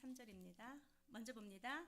3절입니다. 먼저 봅니다.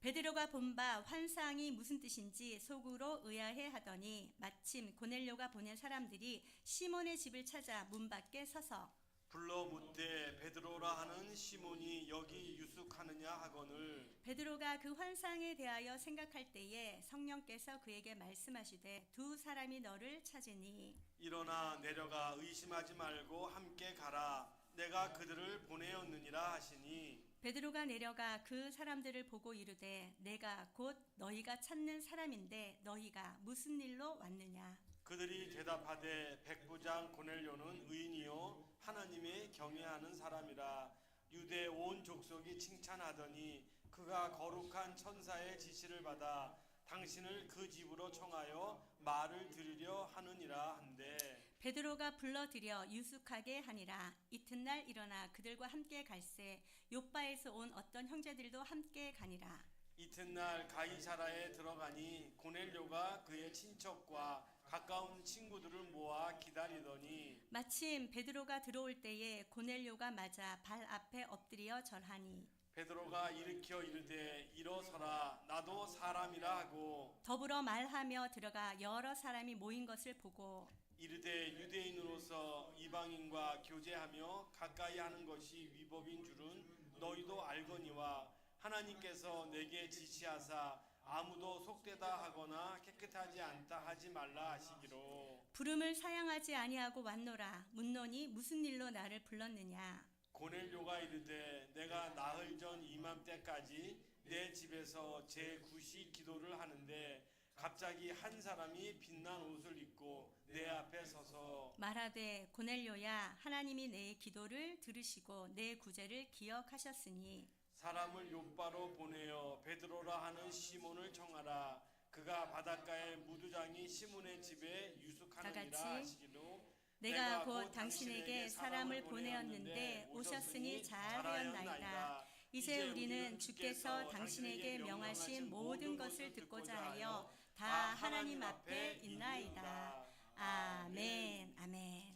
베드로가 본 바 환상이 무슨 뜻인지 속으로 의아해 하더니 마침 고넬료가 보낸 사람들이 시몬의 집을 찾아 문 밖에 서서 불러 묻되 베드로라 하는 시몬이 여기 유숙하느냐 하거늘. 베드로가 그 환상에 대하여 생각할 때에 성령께서 그에게 말씀하시되 두 사람이 너를 찾으니 일어나 내려가 의심하지 말고 함께 가라. 내가 그들을 보내었느니라 하시니. 베드로가 내려가 그 사람들을 보고 이르되 내가 곧 너희가 찾는 사람인데 너희가 무슨 일로 왔느냐. 그들이 대답하되 백부장 고넬료는 의인이요 하나님의 경외하는 사람이라. 유대 온 족속이 칭찬하더니 그가 거룩한 천사의 지시를 받아 당신을 그 집으로 청하여 말을 들으려 하느니라 한데. 베드로가 불러들여 유숙하게 하니라. 이튿날 일어나 그들과 함께 갈새 욥바에서 온 어떤 형제들도 함께 가니라. 이튿날 가이사라에 들어가니 고넬료가 그의 친척과 가까운 친구들을 모아 기다리더니 마침 베드로가 들어올 때에 고넬료가 맞아 발 앞에 엎드려 절하니 베드로가 일으켜 이르되 일어서라 나도 사람이라 하고 더불어 말하며 들어가 여러 사람이 모인 것을 보고 이르되 유대인으로서 이방인과 교제하며 가까이 하는 것이 위법인 줄은 너희도 알거니와 하나님께서 내게 지시하사 아무도 속되다 하거나 깨끗하지 않다 하지 말라 하시기로. 부름을 사양하지 아니하고 왔노라. 묻노니 무슨 일로 나를 불렀느냐. 고넬료가 이르되 내가 나흘 전 이맘때까지 내 집에서 제9시 기도를 하는데 갑자기 한 사람이 빛난 옷을 입고 내 앞에 서서 말하되 고넬료야 하나님이 내 기도를 들으시고 내 구제를 기억하셨으니 사람을 욥바로 보내어 베드로라 하는 시몬을 청하라. 그가 바닷가에 무두장이 시몬의 집에 유숙하느니라 하시기로. 내가 곧 당신에게 사람을 보내었는데 오셨으니 잘하였나이다. 이제 우리는 주께서 당신에게 명하신 모든 것을 듣고자 하여 다 하나님 앞에 있나이다. 아멘. 아멘.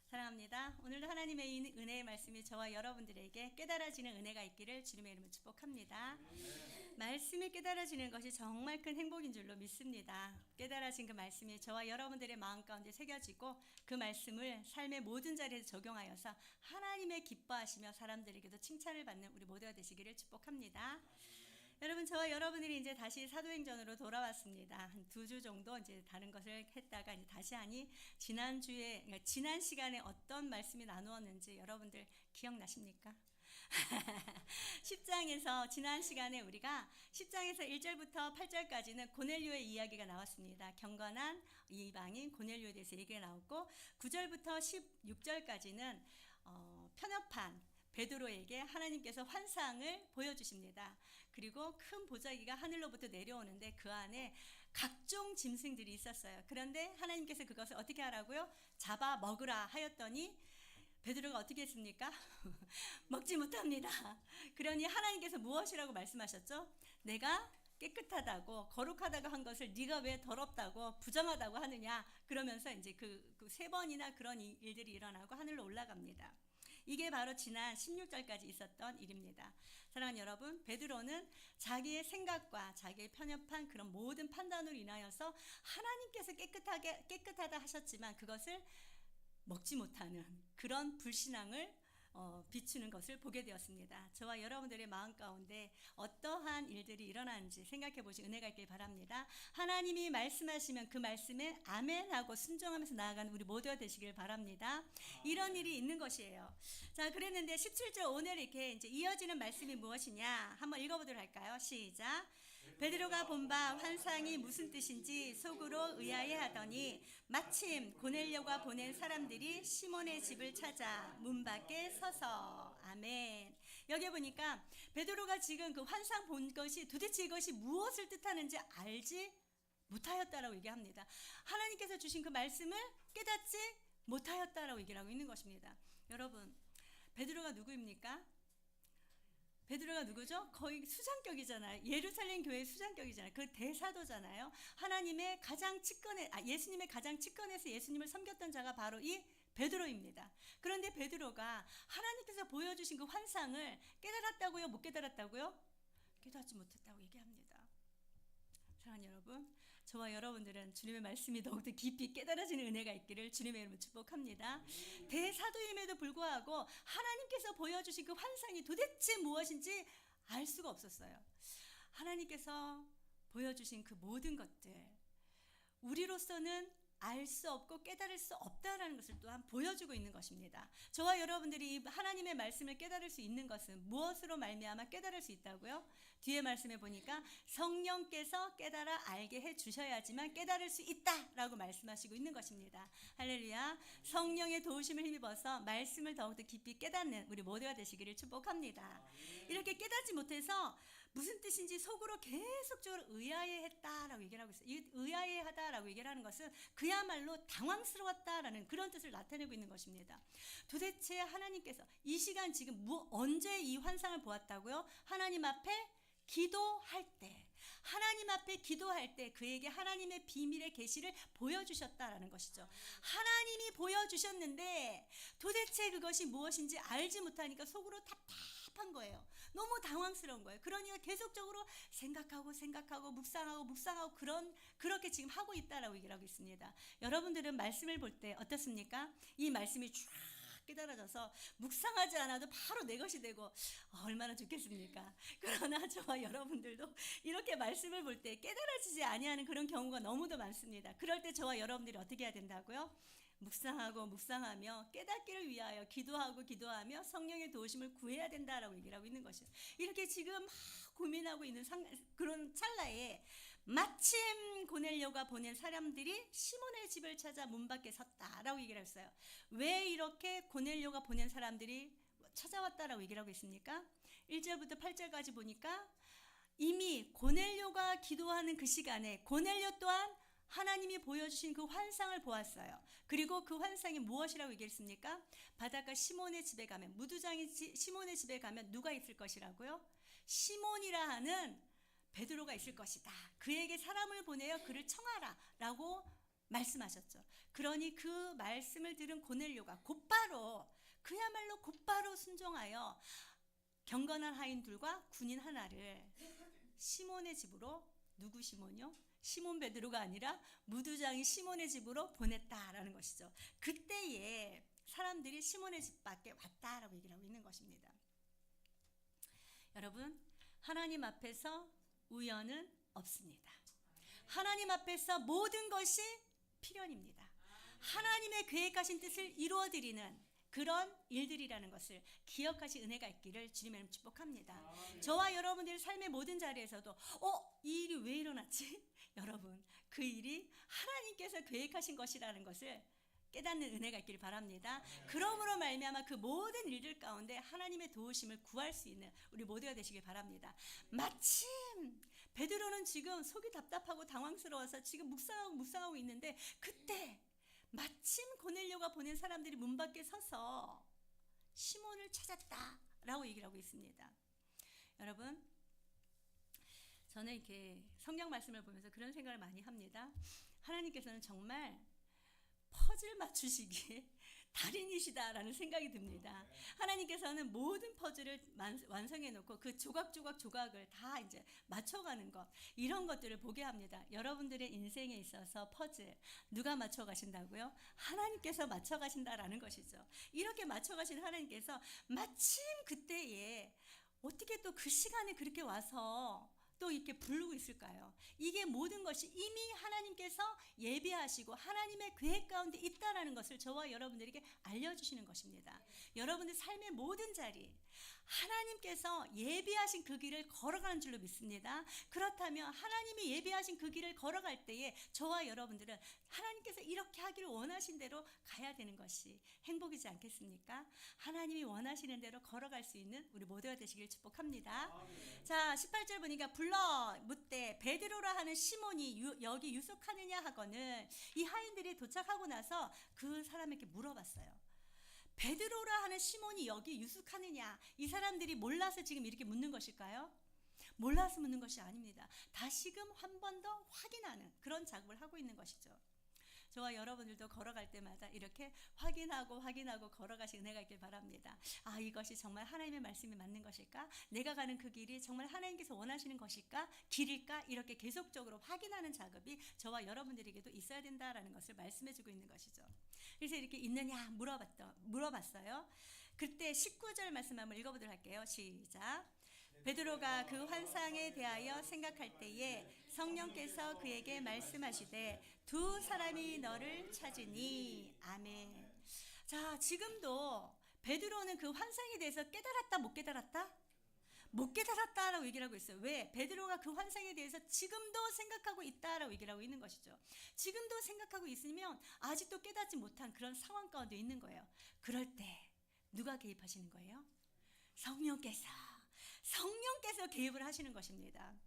사랑합니다. 오늘도 하나님의 은혜의 말씀이 저와 여러분들에게 깨달아지는 은혜가 있기를 주님의 이름으로 축복합니다. 말씀이 깨달아지는 것이 정말 큰 행복인 줄로 믿습니다. 깨달아진 그 말씀이 저와 여러분들의 마음 가운데 새겨지고 그 말씀을 삶의 모든 자리에서 적용하여서 하나님의 기뻐하시며 사람들에게도 칭찬을 받는 우리 모두가 되시기를 축복합니다. 여러분, 저와 여러분들이 이제 다시 사도행전으로 돌아왔습니다. 한 2주 정도 이제 다른 것을 했다가 이제 다시 하니 지난주에, 그러니까 지난 시간에 어떤 말씀이 나누었는지 여러분들 기억나십니까? 10장에서 지난 시간에 우리가 10장에서 1절부터 8절까지는 고넬료의 이야기가 나왔습니다. 경건한 이방인 고넬료에 대해서 얘기가 나왔고 9절부터 16절까지는 편협한 베드로에게 하나님께서 환상을 보여주십니다. 그리고 큰 보자기가 하늘로부터 내려오는데 그 안에 각종 짐승들이 있었어요. 그런데 하나님께서 그것을 어떻게 하라고요? 잡아 먹으라 하였더니 베드로가 어떻게 했습니까? 먹지 못합니다. 그러니 하나님께서 무엇이라고 말씀하셨죠? 내가 깨끗하다고 거룩하다고 한 것을 네가 왜 더럽다고 부정하다고 하느냐, 그러면서 이제 그 3번이나 그런 일들이 일어나고 하늘로 올라갑니다. 이게 바로 지난 16절까지 있었던 일입니다. 사랑하는 여러분, 베드로는 자기의 생각과 자기의 편협한 그런 모든 판단으로 인하여서 하나님께서 깨끗하다 하셨지만 그것을 먹지 못하는 그런 불신앙을 비추는 것을 보게 되었습니다. 저와 여러분들의 마음 가운데 어떠한 일들이 일어나는지 생각해 보시 은혜가 있길 바랍니다. 하나님이 말씀하시면 그 말씀에 아멘하고 순종하면서 나아가는 우리 모두가 되시길 바랍니다. 이런 일이 있는 것이에요. 자, 그랬는데 17절 오늘 이렇게 이제 이어지는 말씀이 무엇이냐 한번 읽어보도록 할까요? 시작. 베드로가 본 바 환상이 무슨 뜻인지 속으로 의아해 하더니 마침 고넬료가 보낸 사람들이 시몬의 집을 찾아 문 밖에 서서. 아멘. 여기 보니까 베드로가 지금 그 환상 본 것이 도대체 이것이 무엇을 뜻하는지 알지 못하였다라고 얘기합니다. 하나님께서 주신 그 말씀을 깨닫지 못하였다라고 얘기를 하고 있는 것입니다. 여러분, 베드로가 누구입니까? 베드로가 누구죠? 거의 수장격이잖아요. 예루살렘 교회의 수장격이잖아요. 그 대사도잖아요. 하나님의 가장 예수님의 가장 측근에서 예수님을 섬겼던 자가 바로 이 베드로입니다. 그런데 베드로가 하나님께서 보여주신 그 환상을 깨달았다고요? 깨달았다고 못 깨달았다고요? 깨닫지 못했다고 얘기합니다. 사랑하는 여러분, 저와 여러분들은 주님의 말씀이 더욱더 깊이 깨달아지는 은혜가 있기를 주님의 이름으로 축복합니다. 대사도임에도 불구하고 하나님께서 보여주신 그 환상이 도대체 무엇인지 알 수가 없었어요. 하나님께서 보여주신 그 모든 것들, 우리로서는 알 수 없고 깨달을 수 없다라는 것을 또한 보여주고 있는 것입니다. 저와 여러분들이 하나님의 말씀을 깨달을 수 있는 것은 무엇으로 말미암아 깨달을 수 있다고요? 뒤에 말씀에 보니까 성령께서 깨달아 알게 해주셔야지만 깨달을 수 있다라고 말씀하시고 있는 것입니다. 할렐루야. 성령의 도우심을 힘입어서 말씀을 더욱더 깊이 깨닫는 우리 모두가 되시기를 축복합니다. 이렇게 깨닫지 못해서 무슨 뜻인지 속으로 계속적으로 의아해했다라고 얘기를 하고 있어요. 이 의아해하다라고 얘기를 하는 것은 그야말로 당황스러웠다라는 그런 뜻을 나타내고 있는 것입니다. 도대체 하나님께서 이 시간 지금 언제 이 환상을 보았다고요? 하나님 앞에 기도할 때, 하나님 앞에 기도할 때 그에게 하나님의 비밀의 계시를 보여주셨다라는 것이죠. 하나님이 보여주셨는데 도대체 그것이 무엇인지 알지 못하니까 속으로 답답한 거예요. 너무 당황스러운 거예요. 그러니까 계속적으로 생각하고 묵상하고 그렇게 지금 하고 있다라고 얘기를 하고 있습니다. 여러분들은 말씀을 볼 때 어떻습니까? 이 말씀이 쫙 깨달아져서 묵상하지 않아도 바로 내 것이 되고 얼마나 좋겠습니까? 그러나 저와 여러분들도 이렇게 말씀을 볼 때 깨달아지지 아니하는 그런 경우가 너무도 많습니다. 그럴 때 저와 여러분들이 어떻게 해야 된다고요? 묵상하며 깨닫기를 위하여 기도하며 성령의 도우심을 구해야 된다라고 얘기를 하고 있는 것이에요. 이렇게 지금 막 고민하고 있는 그런 찰나에 마침 고넬료가 보낸 사람들이 시몬의 집을 찾아 문 밖에 섰다라고 얘기를 했어요. 왜 이렇게 고넬료가 보낸 사람들이 찾아왔다라고 얘기를 하고 있습니까? 1절부터 8절까지 보니까 이미 고넬료가 기도하는 그 시간에 고넬료 또한 하나님이 보여주신 그 환상을 보았어요. 그리고 그 환상이 무엇이라고 얘기했습니까? 바닷가 시몬의 집에 가면, 무두장이 시몬의 집에 가면 누가 있을 것이라고요? 시몬이라 하는 베드로가 있을 것이다. 그에게 사람을 보내어 그를 청하라 라고 말씀하셨죠. 그러니 그 말씀을 들은 고넬료가 그야말로 곧바로 순종하여 경건한 하인들과 군인 하나를 시몬의 집으로, 누구 시몬이요? 시몬 베드로가 아니라 무두장이 시몬의 집으로 보냈다라는 것이죠. 그때에 사람들이 시몬의 집 밖에 왔다라고 얘기를 하고 있는 것입니다. 여러분, 하나님 앞에서 우연은 없습니다. 하나님 앞에서 모든 것이 필연입니다. 하나님의 계획하신 뜻을 이루어드리는 그런 일들이라는 것을 기억하실 은혜가 있기를 주님의 이름으로 축복합니다. 저와 여러분들의 삶의 모든 자리에서도 이 일이 왜 일어났지? 여러분, 그 일이 하나님께서 계획하신 것이라는 것을 깨닫는 은혜가 있기를 바랍니다. 그러므로 말미암아 그 모든 일들 가운데 하나님의 도우심을 구할 수 있는 우리 모두가 되시길 바랍니다. 마침 베드로는 지금 속이 답답하고 당황스러워서 지금 묵상하고 있는데 그때 마침 고넬료가 보낸 사람들이 문 밖에 서서 시몬을 찾았다라고 얘기를 하고 있습니다. 여러분, 저는 이렇게 성경 말씀을 보면서 그런 생각을 많이 합니다. 하나님께서는 정말 퍼즐 맞추시기에 달인이시다라는 생각이 듭니다. 하나님께서는 모든 퍼즐을 완성해 놓고 그 조각을 다 이제 맞춰가는 것, 이런 것들을 보게 합니다. 여러분들의 인생에 있어서 퍼즐 누가 맞춰가신다고요? 하나님께서 맞춰가신다라는 것이죠. 이렇게 맞춰가신 하나님께서 마침 그때에 어떻게 또 그 시간에 그렇게 와서 또 이렇게 부르고 있을까요? 이게 모든 것이 이미 하나님께서 예비하시고 하나님의 계획 가운데 있다라는 것을 저와 여러분들에게 알려주시는 것입니다. 여러분의 삶의 모든 자리, 하나님께서 예비하신 그 길을 걸어가는 줄로 믿습니다. 그렇다면 하나님이 예비하신 그 길을 걸어갈 때에 저와 여러분들은 하나님께서 이렇게 하기를 원하신 대로 가야 되는 것이 행복이지 않겠습니까? 하나님이 원하시는 대로 걸어갈 수 있는 우리 모두가 되시길 축복합니다. 자, 18절 보니까 불러 묻되 베드로라 하는 시몬이 여기 유숙하느냐 하거늘, 이 하인들이 도착하고 나서 그 사람에게 물어봤어요. 베드로라 하는 시몬이 여기 유숙하느냐? 이 사람들이 몰라서 지금 이렇게 묻는 것일까요? 몰라서 묻는 것이 아닙니다. 다시금 한 번 더 확인하는 그런 작업을 하고 있는 것이죠. 저와 여러분들도 걸어갈 때마다 이렇게 확인하고 걸어가시 은혜가 있길 바랍니다. 아, 이것이 정말 하나님의 말씀이 맞는 것일까? 내가 가는 그 길이 정말 하나님께서 원하시는 것일까? 길일까? 이렇게 계속적으로 확인하는 작업이 저와 여러분들에게도 있어야 된다라는 것을 말씀해주고 있는 것이죠. 그래서 이렇게 있느냐 물어봤어요. 그때 19절 말씀 한번 읽어보도록 할게요. 시작. 베드로가 그 환상에 대하여 생각할 때에 성령께서 그에게 말씀하시되 두 사람이 너를 찾으니. 아멘. 자, 지금도 베드로는 그 환상에 대해서 깨달았다 못 깨달았다? 못 깨달았다라고 얘기를 하고 있어요. 왜? 베드로가 그 환상에 대해서 지금도 생각하고 있다라고 얘기를 하고 있는 것이죠. 지금도 생각하고 있으면 아직도 깨닫지 못한 그런 상황 가운데 있는 거예요. 그럴 때 누가 개입하시는 거예요? 성령께서 개입을 하시는 것입니다.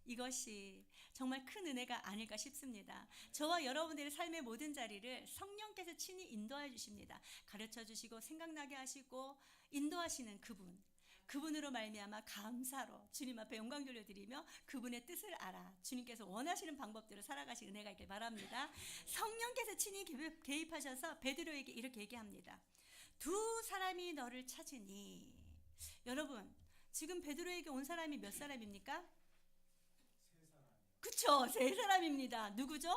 이것이 정말 큰 은혜가 아닐까 싶습니다. 저와 여러분들의 삶의 모든 자리를 성령께서 친히 인도해 주십니다. 가르쳐 주시고 생각나게 하시고 인도하시는 그분으로 말미암아 감사로 주님 앞에 영광 돌려드리며 그분의 뜻을 알아 주님께서 원하시는 방법대로 살아가실 은혜가 있길 바랍니다. 성령께서 친히 개입하셔서 베드로에게 이렇게 얘기합니다. 두 사람이 너를 찾으니. 여러분, 지금 베드로에게 온 사람이 몇 사람입니까? 그쵸, 세 사람입니다. 누구죠?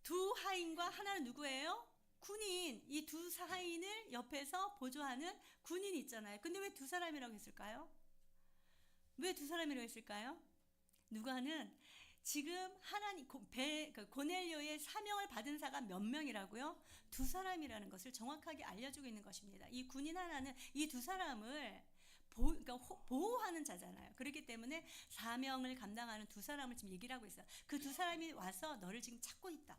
두 하인과 하나는 누구예요? 군인. 이 두 하인을 옆에서 보조하는 군인이 있잖아요. 근데 왜 두 사람이라고 했을까요? 왜 두 사람이라고 했을까요? 누가는 지금 고넬료의 사명을 받은 자가 몇 명이라고요? 두 사람이라는 것을 정확하게 알려주고 있는 것입니다. 이 군인 하나는 이 두 사람을 보호하는 자잖아요. 그렇기 때문에 사명을 감당하는 두 사람을 지금 얘기를 하고 있어요. 그 두 사람이 와서 너를 지금 찾고 있다.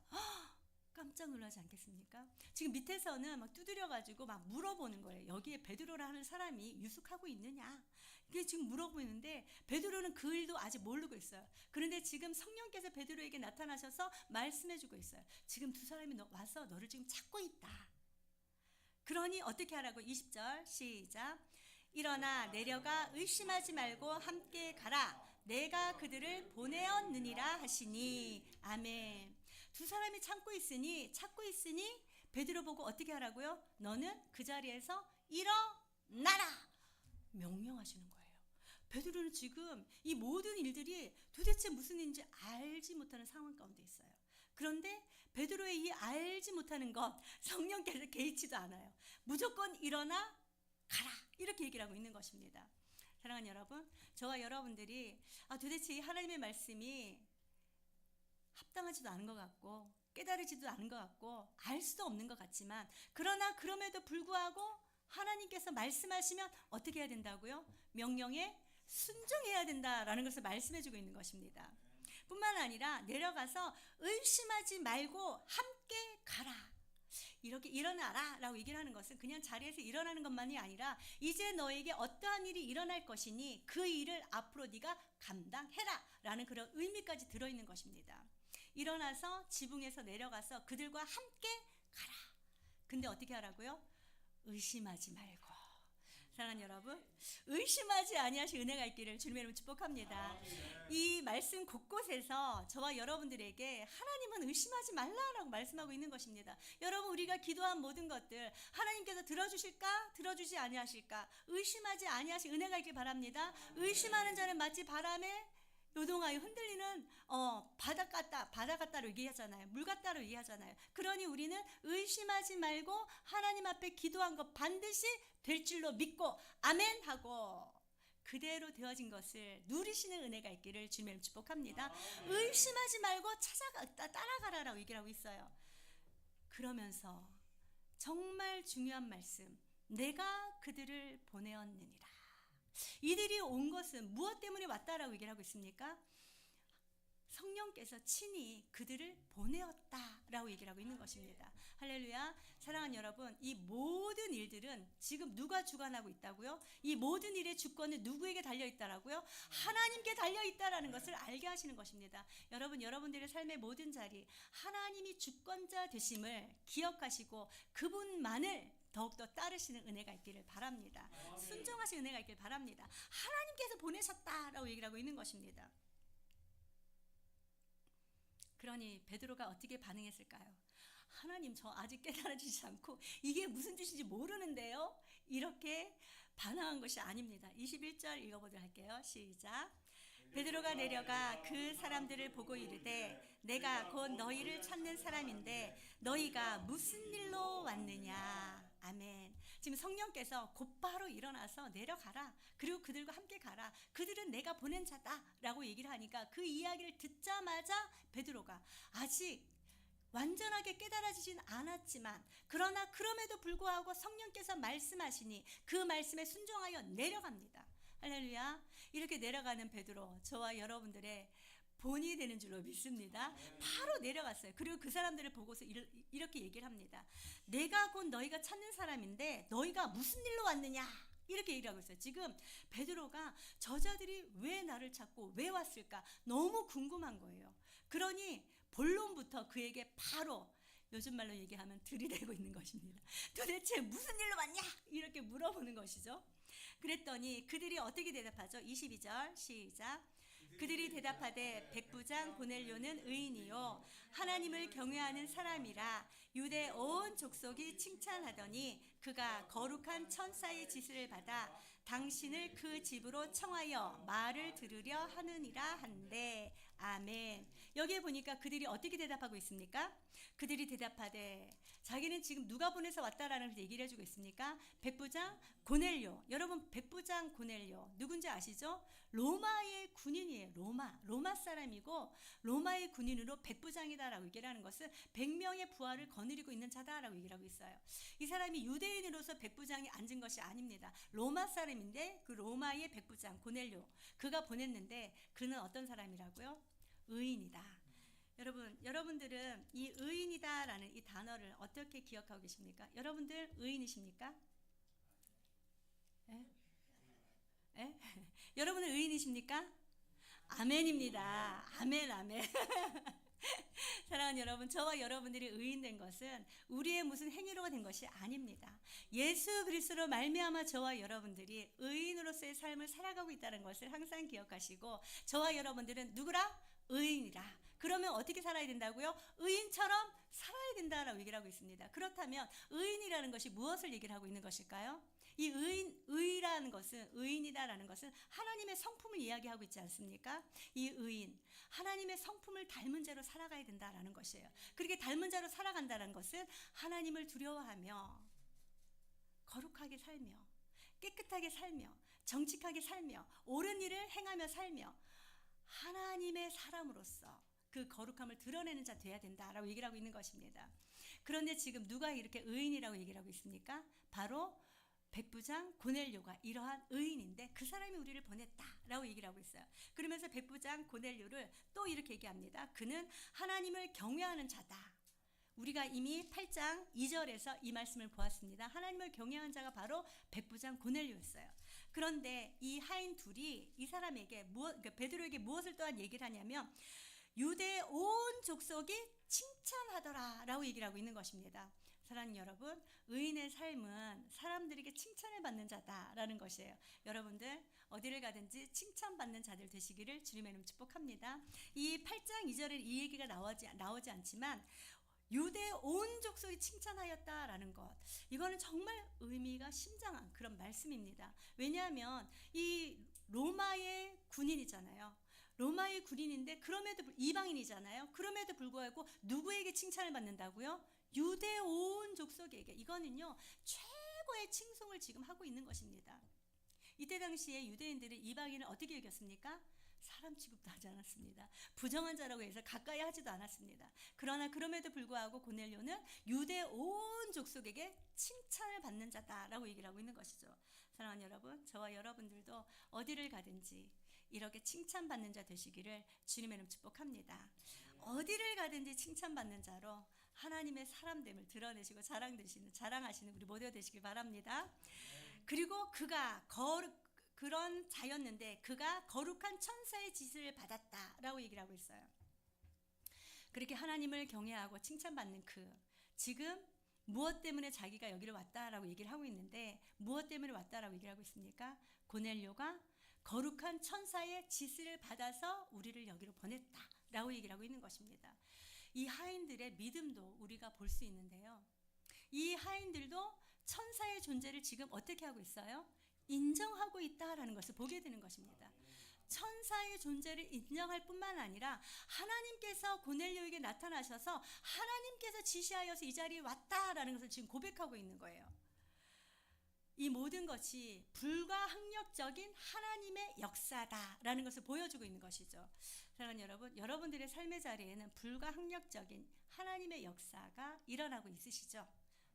깜짝 놀라지 않겠습니까? 지금 밑에서는 막 두드려가지고 막 물어보는 거예요. 여기에 베드로라는 사람이 유숙하고 있느냐? 이게 지금 물어보는데 베드로는 그 일도 아직 모르고 있어요. 그런데 지금 성령께서 베드로에게 나타나셔서 말씀해주고 있어요. 지금 두 사람이 와서 너를 지금 찾고 있다. 그러니 어떻게 하라고? 20절 시작. 일어나 내려가 의심하지 말고 함께 가라. 내가 그들을 보내었느니라 하시니. 아멘. 두 사람이 찾고 있으니 베드로 보고 어떻게 하라고요? 너는 그 자리에서 일어나라. 명령하시는 거예요. 베드로는 지금 이 모든 일들이 도대체 무슨 일인지 알지 못하는 상황 가운데 있어요. 그런데 베드로의 이 알지 못하는 것 성령께서 개의치도 않아요. 무조건 일어나 가라 이렇게 얘기를 하고 있는 것입니다. 사랑하는 여러분, 저와 여러분들이 도대체 이 하나님의 말씀이 합당하지도 않은 것 같고 깨달으지도 않은 것 같고 알 수도 없는 것 같지만 그러나 그럼에도 불구하고 하나님께서 말씀하시면 어떻게 해야 된다고요? 명령에 순종해야 된다라는 것을 말씀해주고 있는 것입니다. 뿐만 아니라 내려가서 의심하지 말고 함께 가라. 이렇게 일어나라 라고 얘기를 하는 것은 그냥 자리에서 일어나는 것만이 아니라 이제 너에게 어떠한 일이 일어날 것이니 그 일을 앞으로 네가 감당해라 라는 그런 의미까지 들어있는 것입니다. 일어나서 지붕에서 내려가서 그들과 함께 가라. 근데 어떻게 하라고요? 의심하지 말고. 사랑하는 여러분, 의심하지 아니하실 은혜가 있기를 주님의 이름으로 축복합니다. 이 말씀 곳곳에서 저와 여러분들에게 하나님은 의심하지 말라라고 말씀하고 있는 것입니다. 여러분, 우리가 기도한 모든 것들 하나님께서 들어주실까? 들어주지 아니하실까? 의심하지 아니하실 은혜가 있길 바랍니다. 의심하는 자는 마치 바람에 요동하여 흔들리는 바다 같다로 얘기하잖아요. 물 같다로 얘기하잖아요. 그러니 우리는 의심하지 말고 하나님 앞에 기도한 것 반드시 될 줄로 믿고 아멘 하고 그대로 되어진 것을 누리시는 은혜가 있기를 주님을 축복합니다. 의심하지 말고 따라가라라고 얘기를 하고 있어요. 그러면서 정말 중요한 말씀, 내가 그들을 보내었느니라. 이들이 온 것은 무엇 때문에 왔다라고 얘기를 하고 있습니까? 성령께서 친히 그들을 보내었다라고 얘기를 하고 있는 것입니다. 할렐루야. 사랑하는 여러분, 이 모든 일들은 지금 누가 주관하고 있다고요? 이 모든 일의 주권은 누구에게 달려있다라고요? 하나님께 달려있다라는 것을 알게 하시는 것입니다. 여러분, 여러분들의 삶의 모든 자리 하나님이 주권자 되심을 기억하시고 그분만을 더욱더 따르시는 은혜가 있기를 바랍니다. 순종하시는 은혜가 있기를 바랍니다. 하나님께서 보내셨다라고 얘기를 하고 있는 것입니다. 그러니 베드로가 어떻게 반응했을까요? 하나님 저 아직 깨달아지지 않고 이게 무슨 뜻인지 모르는데요. 이렇게 반항한 것이 아닙니다. 21절 읽어보도록 할게요. 시작. 베드로가 내려가 그 사람들을 보고 이르되 내가 곧 너희를 찾는 사람인데 너희가 무슨 일로 왔느냐. 아멘. 지금 성령께서 곧바로 일어나서 내려가라. 그리고 그들과 함께 가라. 그들은 내가 보낸 자다 라고 얘기를 하니까 그 이야기를 듣자마자 베드로가 아직 완전하게 깨달아지진 않았지만 그러나 그럼에도 불구하고 성령께서 말씀하시니 그 말씀에 순종하여 내려갑니다. 할렐루야. 이렇게 내려가는 베드로, 저와 여러분들의 본이 되는 줄로 믿습니다. 바로 내려갔어요. 그리고 그 사람들을 보고서 이렇게 얘기를 합니다. 내가 곧 너희가 찾는 사람인데 너희가 무슨 일로 왔느냐. 이렇게 얘기를 하고 있어요. 지금 베드로가 저자들이 왜 나를 찾고 왜 왔을까 너무 궁금한 거예요. 그러니 본론부터 그에게 바로 요즘 말로 얘기하면 들이대고 있는 것입니다. 도대체 무슨 일로 왔냐? 이렇게 물어보는 것이죠. 그랬더니 그들이 어떻게 대답하죠? 22절 시작. 그들이 대답하되 백부장 고넬료는 의인이요 하나님을 경외하는 사람이라 유대 온 족속이 칭찬하더니 그가 거룩한 천사의 지시를 받아 당신을 그 집으로 청하여 말을 들으려 하느니라 한데. 아멘. 여기에 보니까 그들이 어떻게 대답하고 있습니까? 그들이 대답하되 자기는 지금 누가 보내서 왔다라는 얘기를 해주고 있습니까? 백부장 고넬료. 여러분 백부장 고넬료 누군지 아시죠? 로마의 군인이에요. 로마 사람이고 로마의 군인으로 백부장이다라고 얘기를 하는 것은 100명의 부하를 거느리고 있는 자다라고 얘기를 하고 있어요. 이 사람이 유대인으로서 백부장이 앉은 것이 아닙니다. 로마 사람인데 그 로마의 백부장 고넬료 그가 보냈는데 그는 어떤 사람이라고요? 의인이다. 여러분들은 이 의인이다라는 이 단어를 어떻게 기억하고 계십니까? 여러분들 의인이십니까? 예? 예? 여러분은 의인이십니까? 아멘입니다. 아멘, 아멘. 사랑하는 여러분, 저와 여러분들이 의인된 것은 우리의 무슨 행위로가 된 것이 아닙니다. 예수 그리스도로 말미암아 저와 여러분들이 의인으로서의 삶을 살아가고 있다는 것을 항상 기억하시고 저와 여러분들은 누구라? 의인이라. 그러면 어떻게 살아야 된다고요? 의인처럼 살아야 된다라고 얘기를 하고 있습니다. 그렇다면 의인이라는 것이 무엇을 얘기를 하고 있는 것일까요? 이 의라는 것은 의인이다라는 것은 하나님의 성품을 이야기하고 있지 않습니까? 이 의인 하나님의 성품을 닮은 자로 살아가야 된다라는 것이에요. 그렇게 닮은 자로 살아간다는 것은 하나님을 두려워하며 거룩하게 살며 깨끗하게 살며 정직하게 살며 옳은 일을 행하며 살며 하나님의 사람으로서 그 거룩함을 드러내는 자 돼야 된다라고 얘기를 하고 있는 것입니다. 그런데 지금 누가 이렇게 의인이라고 얘기를 하고 있습니까? 바로 백부장 고넬료가 이러한 의인인데 그 사람이 우리를 보냈다라고 얘기를 하고 있어요. 그러면서 백부장 고넬료를 또 이렇게 얘기합니다. 그는 하나님을 경외하는 자다. 우리가 이미 8장 2절에서 이 말씀을 보았습니다. 하나님을 경외하는 자가 바로 백부장 고넬료였어요. 그런데 이 하인 둘이 이 사람에게 그러니까 베드로에게 무엇을 또한 얘기를 하냐면 유대 온 족속이 칭찬하더라라고 얘기를 하고 있는 것입니다. 사랑하는 여러분, 의인의 삶은 사람들에게 칭찬을 받는 자다라는 것이에요. 여러분들 어디를 가든지 칭찬받는 자들 되시기를 주님의 이름으로 축복합니다. 이 8장 2절에 이 얘기가 나오지 않지만 유대 온 족속이 칭찬하였다라는 것, 이거는 정말 의미가 심장한 그런 말씀입니다. 왜냐하면 이 로마의 군인이잖아요. 로마의 군인인데 그럼에도 이방인이잖아요. 그럼에도 불구하고 누구에게 칭찬을 받는다고요? 유대 온 족속에게. 이거는요 최고의 칭송을 지금 하고 있는 것입니다. 이때 당시에 유대인들은 이방인을 어떻게 여겼습니까? 사람 취급도 하지 않았습니다. 부정한 자라고 해서 가까이 하지도 않았습니다. 그러나 그럼에도 불구하고 고넬료는 유대 온 족속에게 칭찬을 받는 자다라고 얘기를 하고 있는 것이죠. 사랑하는 여러분, 저와 여러분들도 어디를 가든지 이렇게 칭찬받는 자 되시기를 주님의 이름 축복합니다. 어디를 가든지 칭찬받는 자로 하나님의 사람됨을 드러내시고 자랑하시는 우리 모두가 되시길 바랍니다. 그리고 그가 그런 자였는데 그가 거룩한 천사의 지시를 받았다라고 얘기를 하고 있어요. 그렇게 하나님을 경외하고 칭찬받는 지금 무엇 때문에 자기가 여기를 왔다라고 얘기를 하고 있는데 무엇 때문에 왔다라고 얘기를 하고 있습니까? 고넬료가 거룩한 천사의 지시를 받아서 우리를 여기로 보냈다라고 얘기를 하고 있는 것입니다. 이 하인들의 믿음도 우리가 볼 수 있는데요. 이 하인들도 천사의 존재를 지금 어떻게 하고 있어요? 인정하고 있다라는 것을 보게 되는 것입니다. 천사의 존재를 인정할 뿐만 아니라 하나님께서 고넬료에게 나타나셔서 하나님께서 지시하여서 이 자리에 왔다라는 것을 지금 고백하고 있는 거예요. 이 모든 것이 불가항력적인 하나님의 역사다라는 것을 보여주고 있는 것이죠. 사랑하는 여러분, 여러분들의 삶의 자리에는 불가항력적인 하나님의 역사가 일어나고 있으시죠?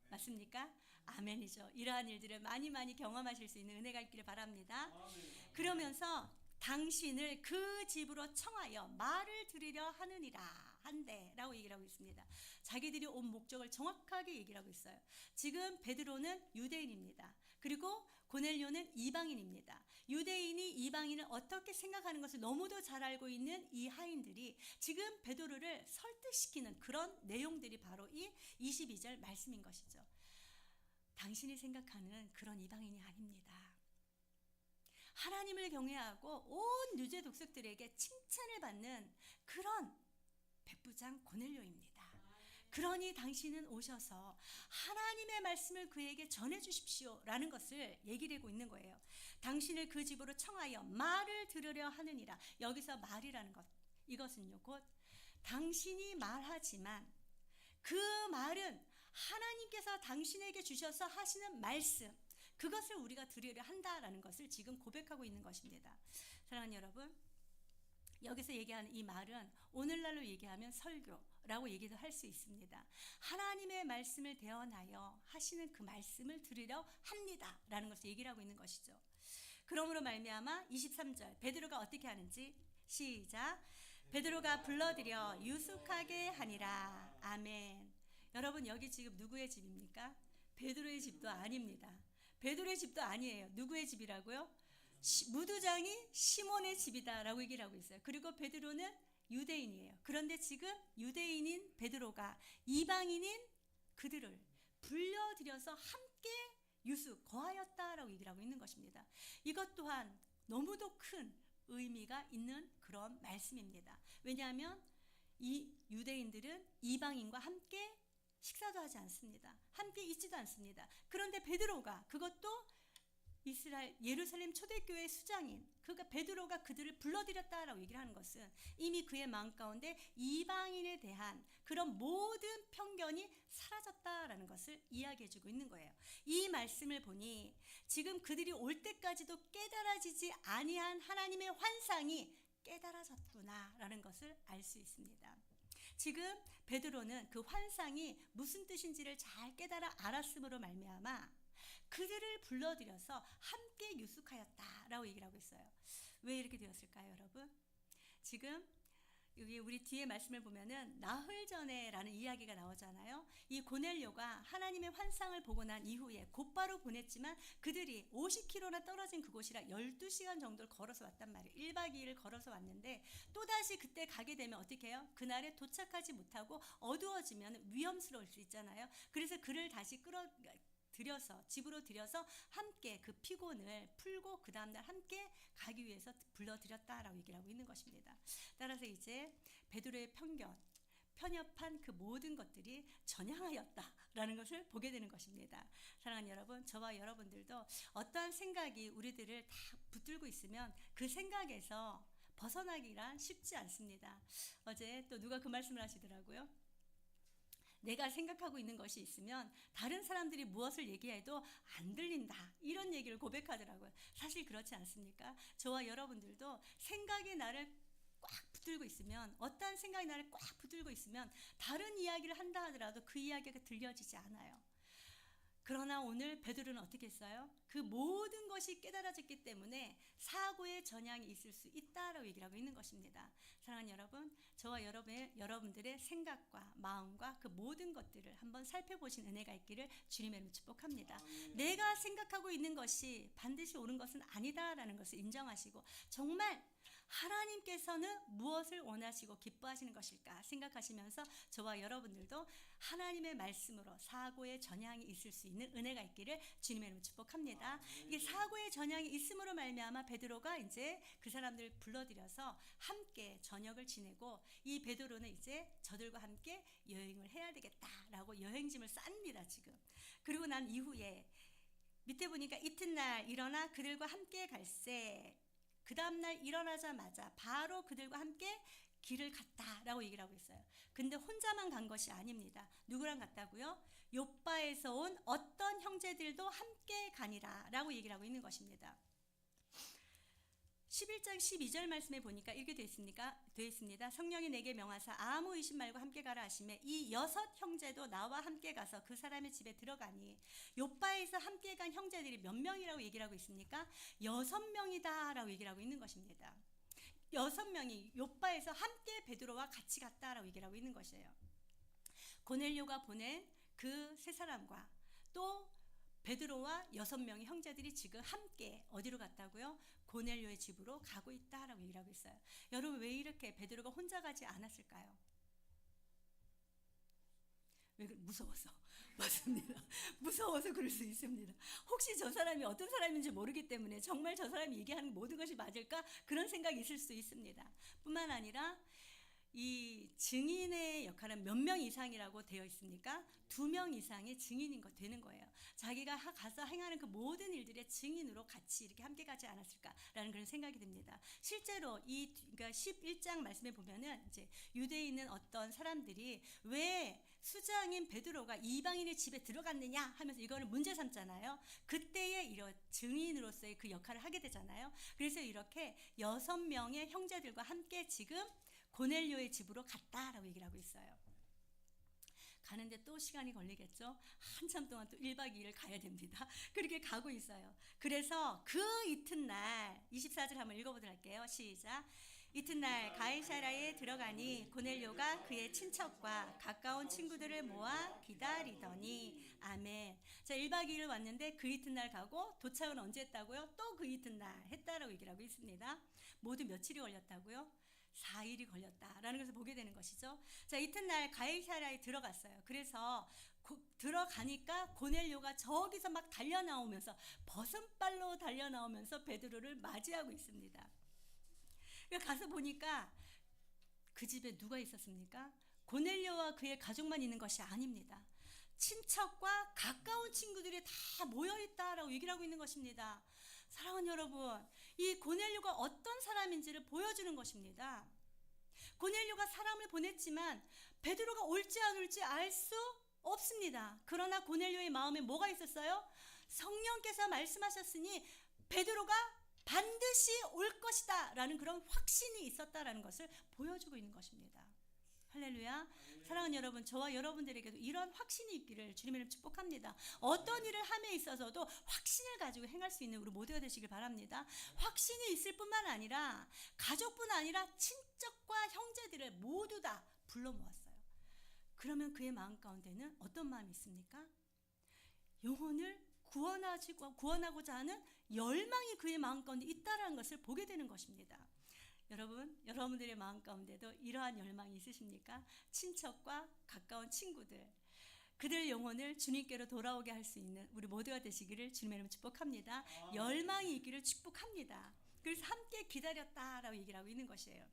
맞습니까? 아멘이죠. 이러한 일들을 많이 경험하실 수 있는 은혜가 있기를 바랍니다. 그러면서 당신을 그 집으로 청하여 말을 들으려 하느니라 한대라고 얘기를 하고 있습니다. 자기들이 온 목적을 정확하게 얘기를 하고 있어요. 지금 베드로는 유대인입니다. 그리고 고넬료는 이방인입니다. 유대인이 이방인을 어떻게 생각하는 것을 너무도 잘 알고 있는 이 하인들이 지금 베드로를 설득시키는 그런 내용들이 바로 이 22절 말씀인 것이죠. 당신이 생각하는 그런 이방인이 아닙니다. 하나님을 경외하고 온 유대 족속들에게 칭찬을 받는 그런 백부장 고넬료입니다. 그러니 당신은 오셔서 하나님의 말씀을 그에게 전해 주십시오 라는 것을 얘기를 하고 있는 거예요. 당신을 그 집으로 청하여 말을 들으려 하느니라. 여기서 말이라는 것, 이것은요 곧 당신이 말하지만 그 말은 하나님께서 당신에게 주셔서 하시는 말씀, 그것을 우리가 들으려 한다라는 것을 지금 고백하고 있는 것입니다. 사랑하는 여러분, 여기서 얘기하는 이 말은 오늘날로 얘기하면 설교라고 얘기도 할 수 있습니다. 하나님의 말씀을 대언하여 하시는 그 말씀을 들으려 합니다 라는 것을 얘기를 하고 있는 것이죠. 그러므로 말미암아 23절 베드로가 어떻게 하는지 시작. 베드로가 불러들여 유숙하게 하니라. 아멘. 여러분, 여기 지금 누구의 집입니까? 베드로의 집도 아닙니다. 베드로의 집도 아니에요. 누구의 집이라고요? 무두장이 시몬의 집이다라고 얘기를 하고 있어요. 그리고 베드로는 유대인이에요. 그런데 지금 유대인인 베드로가 이방인인 그들을 불려들여서 함께 유숙, 거하였다라고 얘기를 하고 있는 것입니다. 이것 또한 너무도 큰 의미가 있는 그런 말씀입니다. 왜냐하면 이 유대인들은 이방인과 함께 식사도 하지 않습니다. 함께 있지도 않습니다. 그런데 베드로가, 그것도 이스라엘 예루살렘 초대교회 수장인 그가 베드로가 그들을 불러들였다라고 얘기를 하는 것은 이미 그의 마음 가운데 이방인에 대한 그런 모든 편견이 사라졌다라는 것을 이야기해주고 있는 거예요. 이 말씀을 보니 지금 그들이 올 때까지도 깨달아지지 아니한 하나님의 환상이 깨달아졌구나라는 것을 알 수 있습니다. 지금 베드로는 그 환상이 무슨 뜻인지를 잘 깨달아 알았음으로 말미암아 그들을 불러들여서 함께 유숙하였다라고 얘기를 하고 있어요. 왜 이렇게 되었을까요, 여러분? 지금 여기 우리 뒤에 말씀을 보면은 나흘 전에라는 이야기가 나오잖아요. 이 고넬료가 하나님의 환상을 보고 난 이후에 곧바로 보냈지만 그들이 50km나 떨어진 그곳이라 12시간 정도를 걸어서 왔단 말이에요. 1박 2일을 걸어서 왔는데 또다시 그때 가게 되면 어떻게 해요? 그날에 도착하지 못하고 어두워지면 위험스러울 수 있잖아요. 그래서 그를 다시 집으로 들여서 함께 그 피곤을 풀고 그 다음날 함께 가기 위해서 불러들였다라고 얘기를 하고 있는 것입니다. 따라서 이제 베드로의 편협한 그 모든 것들이 전향하였다라는 것을 보게 되는 것입니다. 사랑하는 여러분, 저와 여러분들도 어떠한 생각이 우리들을 다 붙들고 있으면 그 생각에서 벗어나기란 쉽지 않습니다. 어제 또 누가 그 말씀을 하시더라고요. 내가 생각하고 있는 것이 있으면 다른 사람들이 무엇을 얘기해도 안 들린다, 이런 얘기를 고백하더라고요. 사실 그렇지 않습니까? 저와 여러분들도 생각이 나를 꽉 붙들고 있으면, 어떠한 생각이 나를 꽉 붙들고 있으면 다른 이야기를 한다 하더라도 그 이야기가 들려지지 않아요. 그러나 오늘 베드로는 어떻게 했어요? 그 모든 것이 깨달아졌기 때문에 사고의 전향이 있을 수 있다라고 얘기를 하고 있는 것입니다. 사랑하는 여러분, 저와 여러분들의 생각과 마음과 그 모든 것들을 한번 살펴보신 은혜가 있기를 주님의 이름으로 축복합니다. 내가 생각하고 있는 것이 반드시 옳은 것은 아니다라는 것을 인정하시고 정말 하나님께서는 무엇을 원하시고 기뻐하시는 것일까 생각하시면서 저와 여러분들도 하나님의 말씀으로 사고의 전향이 있을 수 있는 은혜가 있기를 주님의 이름으로 축복합니다. 이게 사고의 전향이 있음으로 말미암아 베드로가 이제 그 사람들을 불러들여서 함께 저녁을 지내고, 이 베드로는 이제 저들과 함께 여행을 해야 되겠다라고 여행짐을 쌉니다 지금. 그리고 난 이후에 밑에 보니까 이튿날 일어나 그들과 함께 갈새, 그 다음날 일어나자마자 바로 그들과 함께 길을 갔다라고 얘기를 하고 있어요. 근데 혼자만 간 것이 아닙니다. 누구랑 갔다고요? 욥바에서 온 어떤 형제들도 함께 가니라 라고 얘기를 하고 있는 것입니다. 11장 12절 말씀에 보니까 이렇게 되어 있습니다. 성령이 내게 명하사 아무 의심 말고 함께 가라 하시매 이 6 형제도 나와 함께 가서 그 사람의 집에 들어가니, 욥바에서 함께 간 형제들이 몇 명이라고 얘기를 하고 있습니까? 6명이다 라고 얘기를 하고 있는 것입니다. 6명이 욥바에서 함께 베드로와 같이 갔다라고 얘기를 하고 있는 것이에요. 고넬료가 보낸 그 세 사람과 또 베드로와 6명의 형제들이 지금 함께 어디로 갔다고요? 고넬료의 집으로 가고 있다라고 얘기를 하고 있어요. 여러분, 왜 이렇게 베드로가 혼자 가지 않았을까요? 왜 무서워서. 맞습니다. 무서워서 그럴 수 있습니다. 혹시 저 사람이 어떤 사람인지 모르기 때문에 정말 저 사람이 얘기하는 모든 것이 맞을까? 그런 생각이 있을 수 있습니다. 뿐만 아니라 이 증인의 역할은 몇 명 이상이라고 되어 있습니까? 2명 이상의 증인인 거 되는 거예요. 자기가 가서 행하는 그 모든 일들의 증인으로 같이 이렇게 함께 가지 않았을까라는 그런 생각이 듭니다. 실제로 그러니까 11장 말씀에 보면은 이제 유대에 있는 어떤 사람들이 왜 수장인 베드로가 이방인의 집에 들어갔느냐 하면서 이거를 문제 삼잖아요. 그때에 이런 증인으로서의 그 역할을 하게 되잖아요. 그래서 이렇게 6명의 형제들과 함께 지금 고넬료의 집으로 갔다라고 얘기를 하고 있어요. 가는데 또 시간이 걸리겠죠. 한참 동안 또 1박 2일을 가야 됩니다. 그렇게 가고 있어요. 그래서 그 이튿날 24절 한번 읽어보도록 할게요. 시작. 이튿날 가이사랴에 들어가니 고넬료가 그의 친척과 가까운 친구들을 모아 기다리더니. 아멘. 자, 1박 2일 왔는데 그 이튿날 가고 도착은 언제 했다고요? 또 그 이튿날 했다라고 얘기를 하고 있습니다. 모두 며칠이 걸렸다고요? 4일이 걸렸다라는 것을 보게 되는 것이죠. 자, 이튿날 가이사랴에 들어갔어요. 그래서 들어가니까 고넬료가 저기서 막 달려나오면서 버선발로 달려나오면서 베드로를 맞이하고 있습니다. 가서 보니까 그 집에 누가 있었습니까? 고넬료와 그의 가족만 있는 것이 아닙니다. 친척과 가까운 친구들이 다 모여있다라고 얘기를 하고 있는 것입니다. 사랑하는 여러분, 이 고넬료가 어떤 사람인지를 보여주는 것입니다. 고넬료가 사람을 보냈지만 베드로가 올지 안 올지 알 수 없습니다. 그러나 고넬료의 마음에 뭐가 있었어요? 성령께서 말씀하셨으니 베드로가 반드시 올 것이다 라는 그런 확신이 있었다라는 것을 보여주고 있는 것입니다. 할렐루야. 사랑하는 여러분, 저와 여러분들에게도 이런 확신이 있기를 주님의 축복합니다. 어떤 일을 함에 있어서도 확신을 가지고 행할 수 있는 우리 모두가 되시길 바랍니다. 확신이 있을 뿐만 아니라 가족뿐 아니라 친척과 형제들을 모두 다 불러 모았어요. 그러면 그의 마음 가운데는 어떤 마음이 있습니까? 영혼을 구원하고자 하는 열망이 그의 마음 가운데 있다는 것을 보게 되는 것입니다. 여러분, 여러분들의 마음 가운데도 이러한 열망이 있으십니까? 친척과 가까운 친구들, 그들 영혼을 주님께로 돌아오게 할 수 있는 우리 모두가 되시기를 주님의 이름으로 축복합니다. 열망이 있기를 축복합니다. 그래서 함께 기다렸다라고 얘기를 하고 있는 것이에요.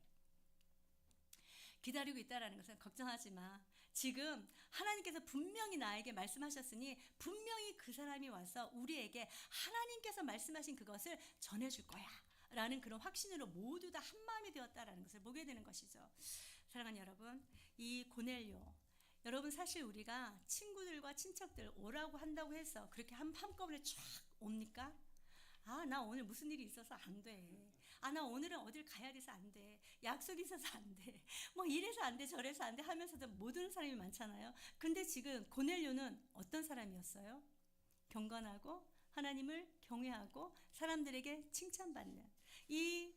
기다리고 있다라는 것은 걱정하지 마. 지금 하나님께서 분명히 나에게 말씀하셨으니 분명히 그 사람이 와서 우리에게 하나님께서 말씀하신 그것을 전해줄 거야 라는 그런 확신으로 모두 다 한마음이 되었다라는 것을 보게 되는 것이죠. 사랑하는 여러분, 이 고넬료, 여러분 사실 우리가 친구들과 친척들 오라고 한다고 해서 그렇게 한꺼번에 쫙 옵니까? 아, 나 오늘 무슨 일이 있어서 안 돼. 아, 나 오늘은 어딜 가야 돼서 안 돼. 약속이 있어서 안 돼. 뭐 이래서 안 돼, 저래서 안 돼 하면서도 못 오는 사람이 많잖아요. 근데 지금 고넬료는 어떤 사람이었어요? 경건하고 하나님을 경외하고 사람들에게 칭찬받는 이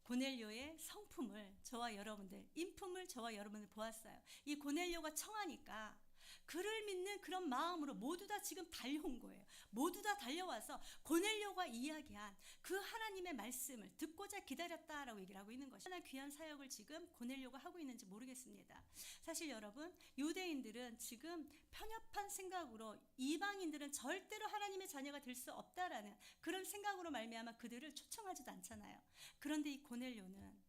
고넬료의 성품을 저와 여러분들, 인품을 저와 여러분들 보았어요. 이 고넬료가 청하니까 그를 믿는 그런 마음으로 모두 다 지금 달려온 거예요. 모두 다 달려와서 고넬료가 이야기한 그 하나님의 말씀을 듣고자 기다렸다라고 얘기를 하고 있는 것이죠. 얼마나 귀한 사역을 지금 고넬료가 하고 있는지 모르겠습니다. 사실 여러분, 유대인들은 지금 편협한 생각으로 이방인들은 절대로 하나님의 자녀가 될 수 없다라는 그런 생각으로 말미암아 그들을 초청하지도 않잖아요. 그런데 이 고넬료는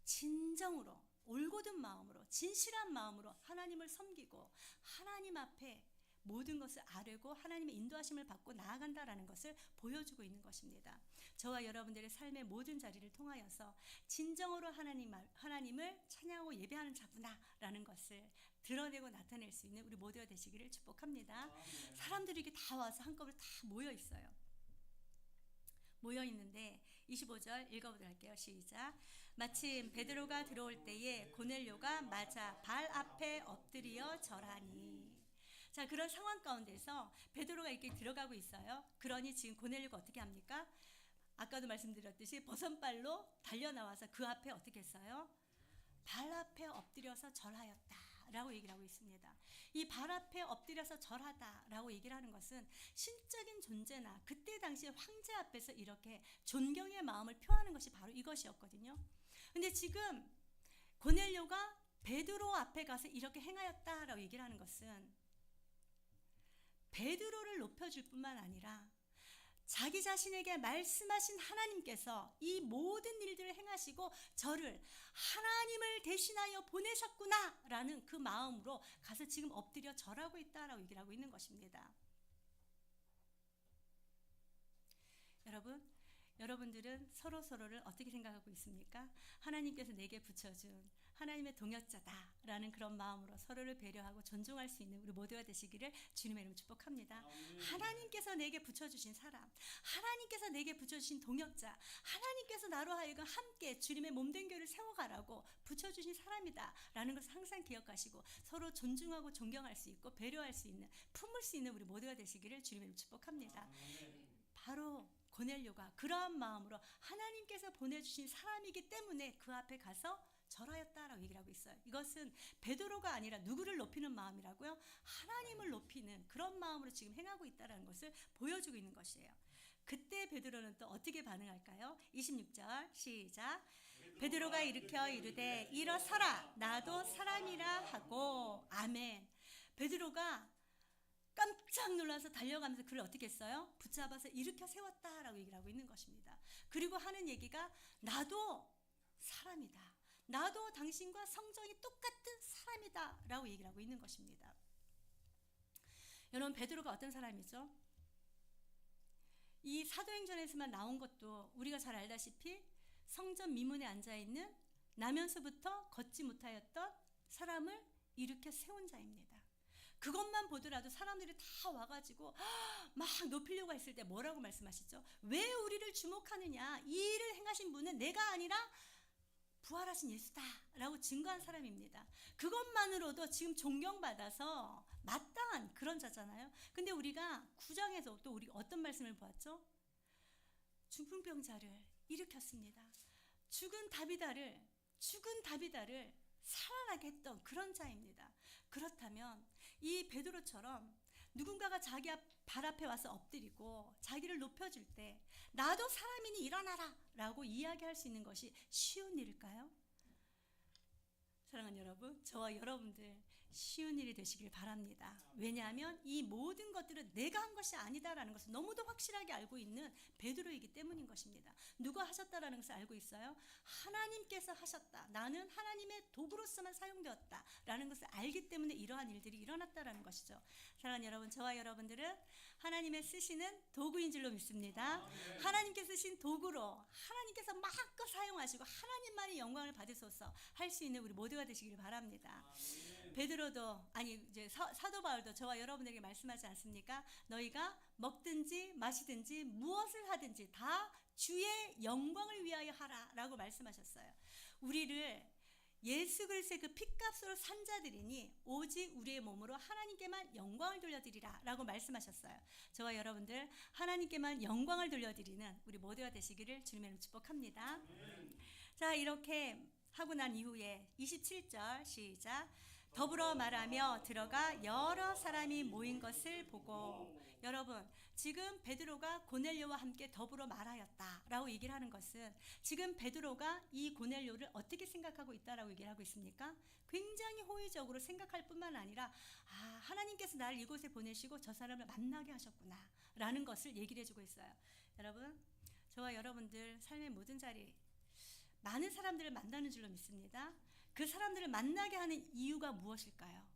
진정으로 올곧은 마음으로 진실한 마음으로 하나님을 섬기고 하나님 앞에 모든 것을 아뢰고 하나님의 인도하심을 받고 나아간다라는 것을 보여주고 있는 것입니다. 저와 여러분들의 삶의 모든 자리를 통하여서 진정으로 하나님을 찬양하고 예배하는 자구나라는 것을 드러내고 나타낼 수 있는 우리 모두가 되시기를 축복합니다. 사람들이 이렇게 다 와서 한꺼번에 다 모여 있어요. 모여 있는데 25절 읽어보도록 할게요. 시작. 마침 베드로가 들어올 때에 고넬료가 맞아 발 앞에 엎드려 절하니. 자, 그런 상황 가운데서 베드로가 이렇게 들어가고 있어요. 그러니 지금 고넬료가 어떻게 합니까? 아까도 말씀드렸듯이 버선발로 달려나와서 그 앞에 어떻게 했어요? 발 앞에 엎드려서 절하였다라고 얘기를 하고 있습니다. 이 발 앞에 엎드려서 절하다라고 얘기를 하는 것은 신적인 존재나 그때 당시 황제 앞에서 이렇게 존경의 마음을 표하는 것이 바로 이것이었거든요. 근데 지금 고넬료가 베드로 앞에 가서 이렇게 행하였다라고 얘기를 하는 것은 베드로를 높여줄 뿐만 아니라 자기 자신에게 말씀하신 하나님께서 이 모든 일들을 행하시고 저를 하나님을 대신하여 보내셨구나 라는 그 마음으로 가서 지금 엎드려 절하고 있다라고 얘기를 하고 있는 것입니다. 여러분들은 서로를 어떻게 생각하고 있습니까? 하나님께서 내게 붙여준 하나님의 동역자다라는 그런 마음으로 서로를 배려하고 존중할 수 있는 우리 모두가 되시기를 주님의 이름으로 축복합니다. 하나님께서 내게 붙여주신 사람, 하나님께서 내게 붙여주신 동역자, 하나님께서 나로 하여금 함께 주님의 몸된 교회를 세워가라고 붙여주신 사람이다 라는 것을 항상 기억하시고 서로 존중하고 존경할 수 있고 배려할 수 있는, 품을 수 있는 우리 모두가 되시기를 주님의 이름으로 축복합니다. 바로 고넬료가 그러한 마음으로 하나님께서 보내주신 사람이기 때문에 그 앞에 가서 절하였다라고 얘기를 하고 있어요. 이것은 베드로가 아니라 누구를 높이는 마음이라고요? 하나님을 높이는 그런 마음으로 지금 행하고 있다는 것을 보여주고 있는 것이에요. 그때 베드로는 또 어떻게 반응할까요? 26절 시작. 베드로가 일으켜 이르되 일어서라 나도 사람이라 하고. 아멘. 베드로가 깜짝 놀라서 달려가면서 그를 어떻게 했어요? 붙잡아서 일으켜 세웠다라고 얘기를 하고 있는 것입니다. 그리고 하는 얘기가 나도 사람이다. 나도 당신과 성정이 똑같은 사람이다 라고 얘기를 하고 있는 것입니다. 여러분, 베드로가 어떤 사람이죠? 이 사도행전에서만 나온 것도 우리가 잘 알다시피 성전 미문에 앉아있는 나면서부터 걷지 못하였던 사람을 일으켜 세운 자입니다. 그것만 보더라도 사람들이 다 와가지고 막 높이려고 했을 때 뭐라고 말씀하시죠? 왜 우리를 주목하느냐? 이 일을 행하신 분은 내가 아니라 부활하신 예수다 라고 증거한 사람입니다. 그것만으로도 지금 존경받아서 마땅한 그런 자잖아요. 근데 우리가 9장에서 또 우리 어떤 말씀을 보았죠? 중풍병자를 일으켰습니다. 죽은 다비다를 살아나게 했던 그런 자입니다. 그렇다면 이 베드로처럼 누군가가 자기 발 앞에 와서 엎드리고 자기를 높여줄 때 나도 사람이니 일어나라 라고 이야기할 수 있는 것이 쉬운 일일까요? 사랑하는 여러분, 저와 여러분들 쉬운 일이 되시길 바랍니다. 왜냐하면 이 모든 것들은 내가 한 것이 아니다라는 것을 너무도 확실하게 알고 있는 베드로이기 때문인 것입니다. 누가 하셨다라는 것을 알고 있어요? 하나님께서 하셨다. 나는 하나님의 도구로서만 사용되었다라는 것을 알기 때문에 이러한 일들이 일어났다라는 것이죠. 사랑하는 여러분, 저와 여러분들은 하나님의 쓰시는 도구인 줄로 믿습니다. 하나님께 쓰신 도구로 하나님께서 마음껏 사용하시고 하나님만이 영광을 받으소서 할 수 있는 우리 모두가 되시길 바랍니다. 베드로도 이제 사도 바울도 저와 여러분에게 말씀하지 않습니까? 너희가 먹든지 마시든지 무엇을 하든지 다 주의 영광을 위하여 하라라고 말씀하셨어요. 우리를 예수 그리스도의 그 핏값으로 산 자들이니 오직 우리의 몸으로 하나님께만 영광을 돌려드리라 라고 말씀하셨어요. 저와 여러분들 하나님께만 영광을 돌려드리는 우리 모두가 되시기를 주님의 축복합니다. 자, 이렇게 하고 난 이후에 27절 시작. 더불어 말하며 들어가 여러 사람이 모인 것을 보고, 여러분 지금 베드로가 고넬료와 함께 더불어 말하였다라고 얘기를 하는 것은 지금 베드로가 이 고넬료를 어떻게 생각하고 있다라고 얘기를 하고 있습니까? 굉장히 호의적으로 생각할 뿐만 아니라 하나님께서 나를 이곳에 보내시고 저 사람을 만나게 하셨구나 라는 것을 얘기를 해주고 있어요. 여러분, 저와 여러분들 삶의 모든 자리 많은 사람들을 만나는 줄로 믿습니다. 그 사람들을 만나게 하는 이유가 무엇일까요?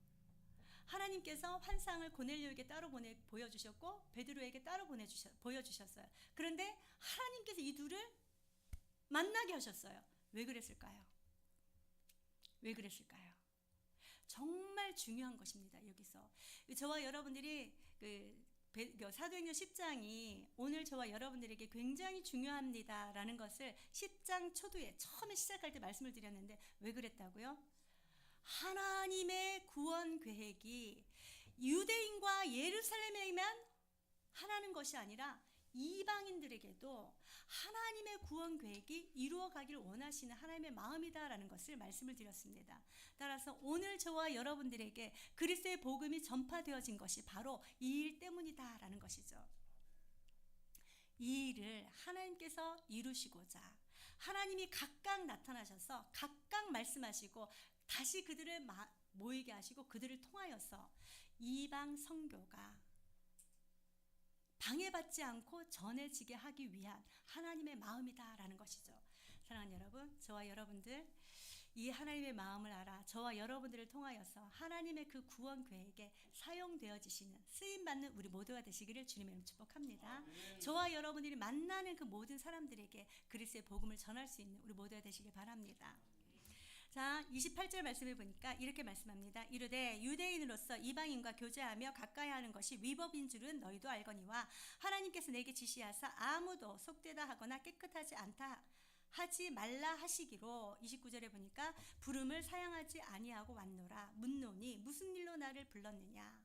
하나님께서 환상을 고넬료에게 따로 보여주셨고 베드로에게 따로 보여주셨어요. 그런데 하나님께서 이 둘을 만나게 하셨어요. 왜 그랬을까요? 왜 그랬을까요? 정말 중요한 것입니다. 여기서 저와 여러분들이 사도행전 10장이 오늘 저와 여러분들에게 굉장히 중요합니다라는 것을 10장 초두에 처음에 시작할 때 말씀을 드렸는데 왜 그랬다고요? 하나님의 구원 계획이 유대인과 예루살렘에만 하나는 것이 아니라 이방인들에게도 하나님의 구원 계획이 이루어가기를 원하시는 하나님의 마음이다라는 것을 말씀을 드렸습니다. 따라서 오늘 저와 여러분들에게 그리스도의 복음이 전파되어진 것이 바로 이 일 때문이다라는 것이죠. 이 일을 하나님께서 이루시고자 하나님이 각각 나타나셔서 각각 말씀하시고 다시 그들을 모이게 하시고 그들을 통하여서 이방 선교가 방해받지 않고 전해지게 하기 위한 하나님의 마음이다라는 것이죠. 사랑하는 여러분, 저와 여러분들 이 하나님의 마음을 알아 저와 여러분들을 통하여서 하나님의 그 구원 계획에 사용되어지시는 쓰임받는 우리 모두가 되시기를 주님의 이름으로 축복합니다. 저와 여러분들이 만나는 그 모든 사람들에게 그리스도의 복음을 전할 수 있는 우리 모두가 되시길 바랍니다. 자, 28절 말씀을 보니까 이렇게 말씀합니다. 이르되 유대인으로서 이방인과 교제하며 가까이 하는 것이 위법인 줄은 너희도 알거니와 하나님께서 내게 지시하사 아무도 속되다 하거나 깨끗하지 않다 하지 말라 하시기로 29절에 보니까 부름을 사양하지 아니하고 왔노라. 묻노니 무슨 일로 나를 불렀느냐.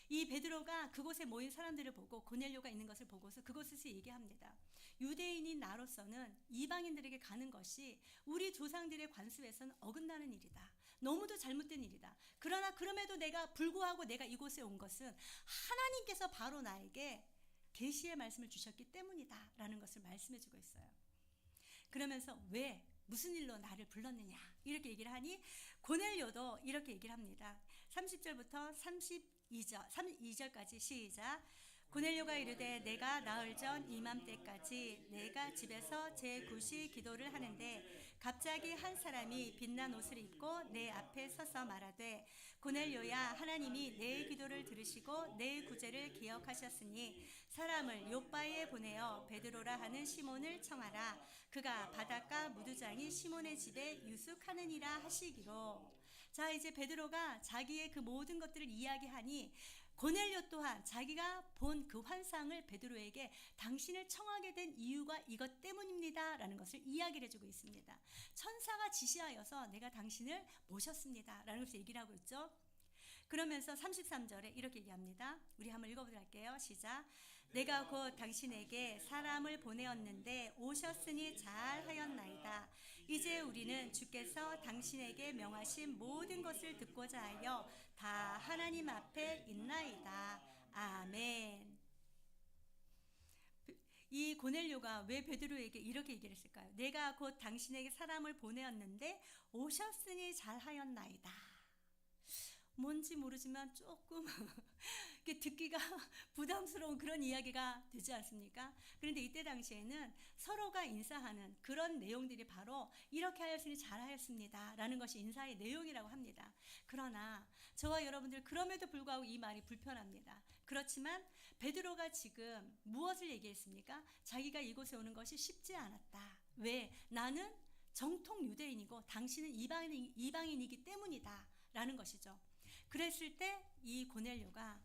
이 베드로가 그곳에 모인 사람들을 보고 고넬료가 있는 것을 보고서 그곳에서 얘기합니다. 유대인인 나로서는 이방인들에게 가는 것이 우리 조상들의 관습에서는 어긋나는 일이다. 너무도 잘못된 일이다. 그러나 그럼에도 불구하고 내가 이곳에 온 것은 하나님께서 바로 나에게 계시의 말씀을 주셨기 때문이다 라는 것을 말씀해 주고 있어요. 그러면서 왜 무슨 일로 나를 불렀느냐 이렇게 얘기를 하니 고넬료도 이렇게 얘기를 합니다. 30절부터 32절까지 시작. 고넬료가 이르되 내가 나흘 전 이맘때까지 내가 집에서 제9시 기도를 하는데 갑자기 한 사람이 빛난 옷을 입고 내 앞에 서서 말하되 고넬료야, 하나님이 내 기도를 들으시고 내 구제를 기억하셨으니 사람을 요바에 보내어 베드로라 하는 시몬을 청하라. 그가 바닷가 무두장이 시몬의 집에 유숙하느니라 하시기로. 자, 이제 베드로가 자기의 그 모든 것들을 이야기하니 고넬료 또한 자기가 본 그 환상을 베드로에게 당신을 청하게 된 이유가 이것 때문입니다 라는 것을 이야기를 해주고 있습니다. 천사가 지시하여서 내가 당신을 모셨습니다 라는 것을 얘기를 하고 있죠. 그러면서 33절에 이렇게 얘기합니다. 우리 한번 읽어보도록 할게요. 시작. 내가 곧 당신에게 사람을 보내었는데 오셨으니 잘하였나이다. 이제 우리는 주께서 당신에게 명하신 모든 것을 듣고자 하여 다 하나님 앞에 있나이다. 아멘. 이 고넬료가 왜 베드로에게 이렇게 얘기를 했을까요? 내가 곧 당신에게 사람을 보내었는데 오셨으니 잘하였나이다. 뭔지 모르지만 조금 듣기가 부담스러운 그런 이야기가 되지 않습니까? 그런데 이때 당시에는 서로가 인사하는 그런 내용들이 바로 이렇게 하였으니 잘하였습니다 라는 것이 인사의 내용이라고 합니다. 그러나 저와 여러분들 그럼에도 불구하고 이 말이 불편합니다. 그렇지만 베드로가 지금 무엇을 얘기했습니까? 자기가 이곳에 오는 것이 쉽지 않았다. 왜? 나는 정통 유대인이고 당신은 이방인이기 때문이다 라는 것이죠. 그랬을 때 이 고넬료가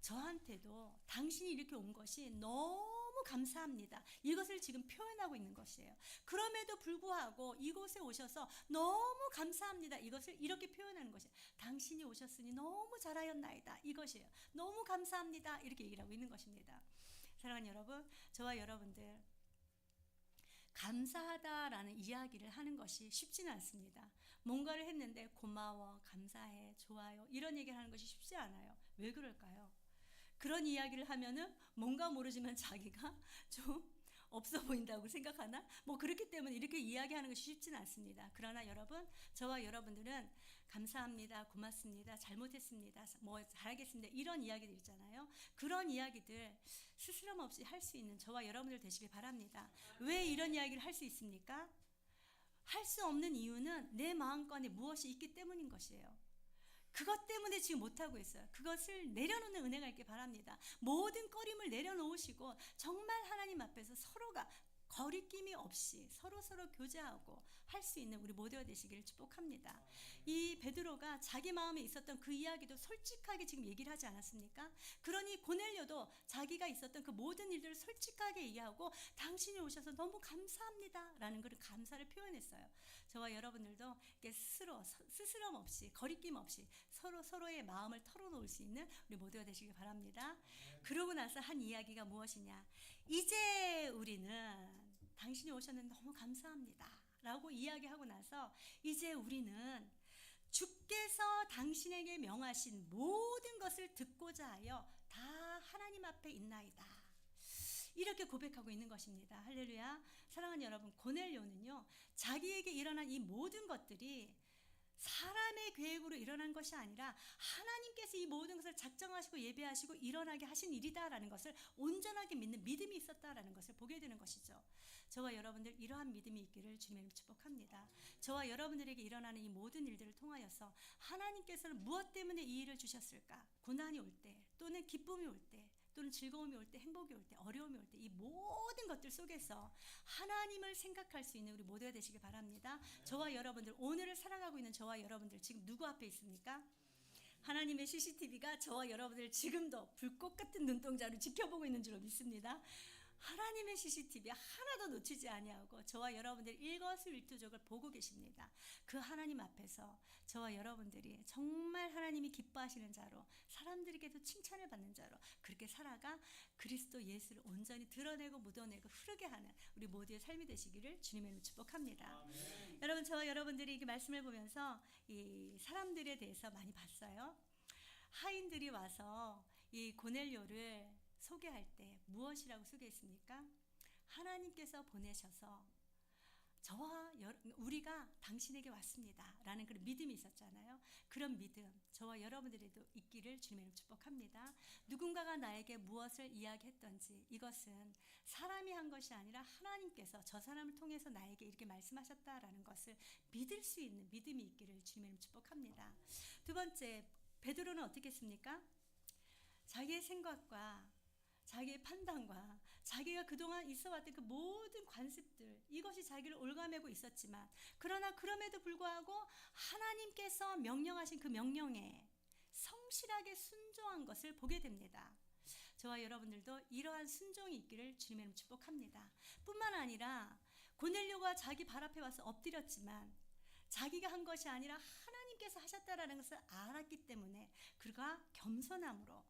저한테도 당신이 이렇게 온 것이 너무 감사합니다. 이것을 지금 표현하고 있는 것이에요. 그럼에도 불구하고 이곳에 오셔서 너무 감사합니다. 이것을 이렇게 표현하는 것이에요. 당신이 오셨으니 너무 잘하였나이다. 이것이에요. 너무 감사합니다. 이렇게 얘기를 하고 있는 것입니다. 사랑하는 여러분, 저와 여러분들 감사하다라는 이야기를 하는 것이 쉽지는 않습니다. 뭔가를 했는데 고마워, 감사해, 좋아요 이런 얘기를 하는 것이 쉽지 않아요. 왜 그럴까요? 그런 이야기를 하면은 뭔가 모르지만 자기가 좀 없어 보인다고 생각하나? 그렇기 때문에 이렇게 이야기하는 것이 쉽지는 않습니다. 그러나 여러분, 저와 여러분들은 감사합니다, 고맙습니다, 잘못했습니다, 잘하겠습니다 이런 이야기들 있잖아요. 그런 이야기들 스스럼 없이 할 수 있는 저와 여러분들 되시길 바랍니다. 왜 이런 이야기를 할 수 있습니까? 할 수 없는 이유는 내 마음권에 무엇이 있기 때문인 것이에요. 그것 때문에 지금 못하고 있어요. 그것을 내려놓는 은혜가 있길 바랍니다. 모든 꺼림을 내려놓으시고 정말 하나님 앞에서 서로가 거리낌이 없이 서로 교제하고 할 수 있는 우리 모두가 되시기를 축복합니다. 이 베드로가 자기 마음에 있었던 그 이야기도 솔직하게 지금 얘기를 하지 않았습니까? 그러니 고넬료도 자기가 있었던 그 모든 일들을 솔직하게 얘기하고 당신이 오셔서 너무 감사합니다 라는 그런 감사를 표현했어요. 저와 여러분들도 스스럼 없이 거리낌 없이 서로의 마음을 털어놓을 수 있는 우리 모두가 되시길 바랍니다. 그러고 나서 한 이야기가 무엇이냐, 이제 우리는 당신이 오셨는데 너무 감사합니다 라고 이야기하고 나서 이제 우리는 주께서 당신에게 명하신 모든 것을 듣고자 하여 다 하나님 앞에 있나이다 이렇게 고백하고 있는 것입니다. 할렐루야. 사랑하는 여러분, 고넬료는요 자기에게 일어난 이 모든 것들이 사람의 계획으로 일어난 것이 아니라 하나님께서 이 모든 것을 작정하시고 예배하시고 일어나게 하신 일이다라는 것을 온전하게 믿는 믿음이 있었다라는 것을 보게 되는 것이죠. 저와 여러분들 이러한 믿음이 있기를 주님의 축복합니다. 저와 여러분들에게 일어나는 이 모든 일들을 통하여서 하나님께서는 무엇 때문에 이 일을 주셨을까? 고난이 올 때, 또는 기쁨이 올 때, 또는 즐거움이 올 때, 행복이 올 때, 어려움이 올 때 이 모든 것들 속에서 하나님을 생각할 수 있는 우리 모두가 되시길 바랍니다. 저와 여러분들, 오늘을 살아가고 있는 저와 여러분들 지금 누구 앞에 있습니까? 하나님의 CCTV가 저와 여러분들 지금도 불꽃 같은 눈동자로 지켜보고 있는 줄로 믿습니다. 하나님의 CCTV 하나도 놓치지 아니하고 저와 여러분들 일거수일투족을 보고 계십니다. 그 하나님 앞에서 저와 여러분들이 정말 하나님이 기뻐하시는 자로, 사람들에게도 칭찬을 받는 자로 그렇게 살아가 그리스도 예수를 온전히 드러내고 묻어내고 흐르게 하는 우리 모두의 삶이 되시기를 주님의 이름으로 축복합니다. 아멘. 여러분, 저와 여러분들이 이 말씀을 보면서 이 사람들에 대해서 많이 봤어요. 하인들이 와서 이 고넬료를 소개할 때 무엇이라고 소개했습니까? 하나님께서 보내셔서 우리가 당신에게 왔습니다 라는 그런 믿음이 있었잖아요. 그런 믿음 저와 여러분들에도 있기를 주님의 축복합니다. 누군가가 나에게 무엇을 이야기했던지 이것은 사람이 한 것이 아니라 하나님께서 저 사람을 통해서 나에게 이렇게 말씀하셨다라는 것을 믿을 수 있는 믿음이 있기를 주님의 축복합니다. 두 번째, 베드로는 어떻게 했습니까? 자기의 생각과 자기의 판단과 자기가 그동안 있어왔던 그 모든 관습들 이것이 자기를 올가매고 있었지만 그러나 그럼에도 불구하고 하나님께서 명령하신 그 명령에 성실하게 순종한 것을 보게 됩니다. 저와 여러분들도 이러한 순종이 있기를 주님의 이름으로 축복합니다. 뿐만 아니라 고넬료가 자기 발 앞에 와서 엎드렸지만 자기가 한 것이 아니라 하나님께서 하셨다라는 것을 알았기 때문에 그가 겸손함으로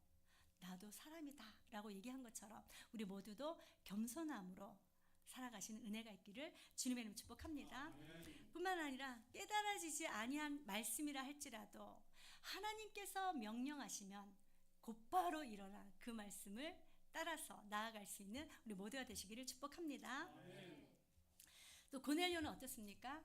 나도 사람이다 라고 얘기한 것처럼 우리 모두도 겸손함으로 살아가시는 은혜가 있기를 주님의 이름으로 축복합니다. 뿐만 아니라 깨달아지지 아니한 말씀이라 할지라도 하나님께서 명령하시면 곧바로 일어나 그 말씀을 따라서 나아갈 수 있는 우리 모두가 되시기를 축복합니다. 또 고넬료는 어떻습니까?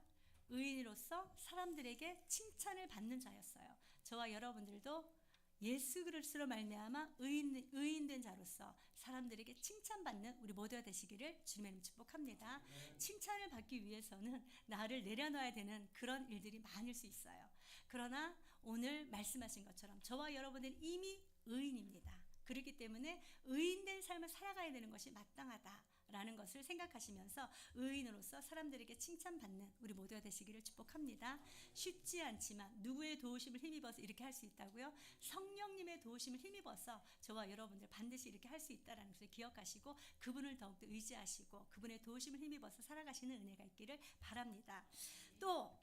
의인으로서 사람들에게 칭찬을 받는 자였어요. 저와 여러분들도 예수 그리스도로 말미암아 의인된 자로서 사람들에게 칭찬받는 우리 모두가 되시기를 주님의 이름으로 축복합니다. 칭찬을 받기 위해서는 나를 내려놔야 되는 그런 일들이 많을 수 있어요. 그러나 오늘 말씀하신 것처럼 저와 여러분은 이미 의인입니다. 그렇기 때문에 의인된 삶을 살아가야 되는 것이 마땅하다라는 것을 생각하시면서 의인으로서 사람들에게 칭찬받는 우리 모두가 되시기를 축복합니다. 쉽지 않지만 누구의 도우심을 힘입어서 이렇게 할 수 있다고요? 성령님의 도우심을 힘입어서 저와 여러분들 반드시 이렇게 할 수 있다는 것을 기억하시고 그분을 더욱더 의지하시고 그분의 도우심을 힘입어서 살아가시는 은혜가 있기를 바랍니다. 또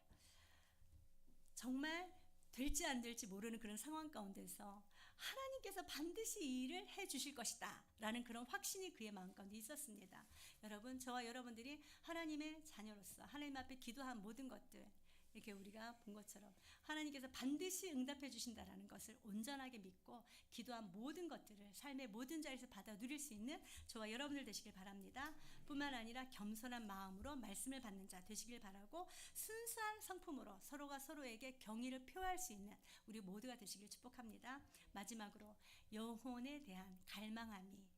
정말 될지 안 될지 모르는 그런 상황 가운데서 하나님께서 반드시 이 일을 해 주실 것이다 라는 그런 확신이 그의 마음 가운데 있었습니다. 여러분, 저와 여러분들이 하나님의 자녀로서 하나님 앞에 기도한 모든 것들, 이렇게 우리가 본 것처럼 하나님께서 반드시 응답해 주신다라는 것을 온전하게 믿고 기도한 모든 것들을 삶의 모든 자리에서 받아 누릴 수 있는 저와 여러분들 되시길 바랍니다. 뿐만 아니라 겸손한 마음으로 말씀을 받는 자 되시길 바라고, 순수한 성품으로 서로가 서로에게 경의를 표할 수 있는 우리 모두가 되시길 축복합니다. 마지막으로 영혼에 대한 갈망함이,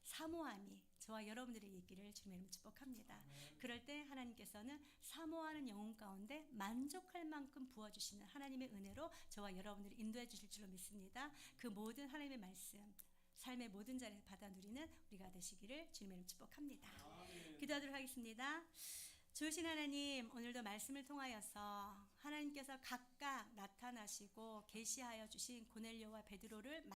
사모함이 저와 여러분들의 있기를 주님의 이름으로 축복합니다. 그럴 때 하나님께서는 사모하는 영혼 가운데 만족할 만큼 부어주시는 하나님의 은혜로 저와 여러분들을 인도해 주실 줄로 믿습니다. 그 모든 하나님의 말씀, 삶의 모든 자리에서 받아 누리는 우리가 되시기를 주님의 이름으로 축복합니다. 기도하도록 하겠습니다. 좋으신 하나님, 오늘도 말씀을 통하여서 하나님께서 각각 나타나시고 계시하여 주신 고넬료와 베드로를